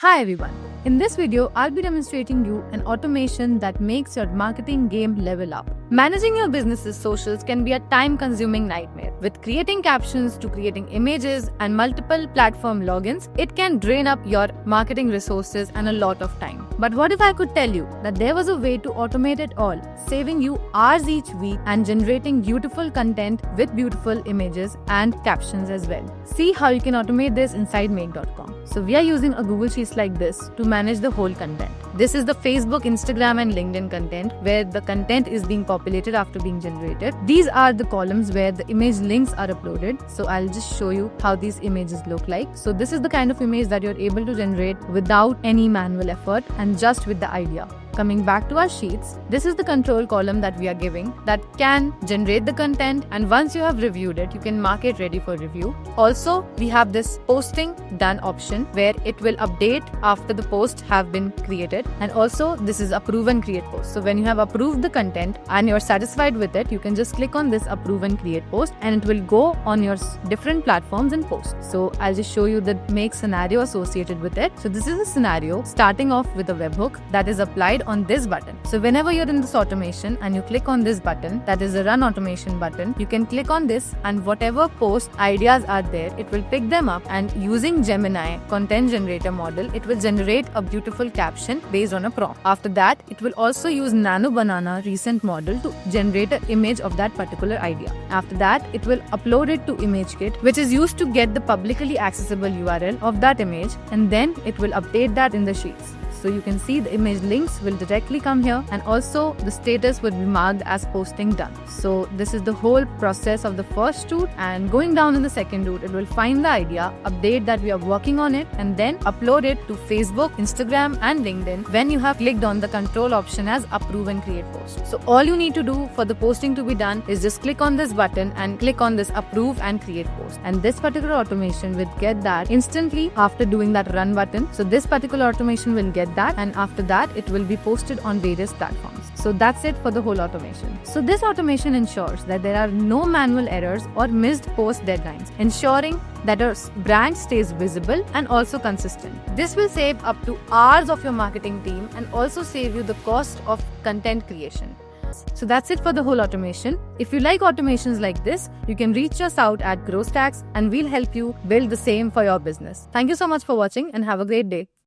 Hi everyone. In this video, I'll be demonstrating you an automation that makes your marketing game level up. Managing your business's socials can be a time-consuming nightmare. With creating captions to creating images and multiple platform logins, it can drain up your marketing resources and a lot of time. But what if I could tell you that there was a way to automate it all, saving you hours each week and generating beautiful content with beautiful images and captions as well. See how you can automate this inside Make.com. So we are using a Google Sheets like this to manage the whole content. This is the Facebook, Instagram and LinkedIn content where the content is being populated after being generated. These are the columns where the image links are uploaded. So I'll just show you how these images look like. So this is the kind of image that you're able to generate without any manual effort and just with the idea. Coming back to our sheets, this is the control column that we are giving that can generate the content, and once you have reviewed it, you can mark it ready for review. Also, we have this posting done option where it will update after the post have been created, and also this is approve and create post. So when you have approved the content and you're satisfied with it, you can just click on this approve and create post and it will go on your different platforms and post. So I'll just show you the make scenario associated with it. So this is a scenario starting off with a webhook that is applied on this button. So whenever you're in this automation and you click on this button, that is the run automation button, you can click on this and whatever post ideas are there, it will pick them up, and using Gemini content generator model, it will generate a beautiful caption based on a prompt. After that, it will also use Nano Banana recent model to generate an image of that particular idea. After that, it will upload it to ImageKit, which is used to get the publicly accessible URL of that image, and then it will update that in the sheets. So you can see the image links will directly come here, and also the status would be marked as posting done. So this is the whole process of the first route, and going down in the second route, it will find the idea, update that we are working on it, and then upload it to Facebook, Instagram and LinkedIn when you have clicked on the control option as approve and create post. So all you need to do for the posting to be done is just click on this button and click on this approve and create post, and this particular automation will get that instantly after doing that run button. So this particular automation will get that, and after that it will be posted on various platforms. So that's it for the whole automation. So this automation ensures that there are no manual errors or missed post deadlines, ensuring that your brand stays visible and also consistent. This will save up to hours of your marketing team and also save you the cost of content creation. So that's it for the whole automation. If you like automations like this, you can reach us out at GrowStacks and we'll help you build the same for your business. Thank you so much for watching and have a great day.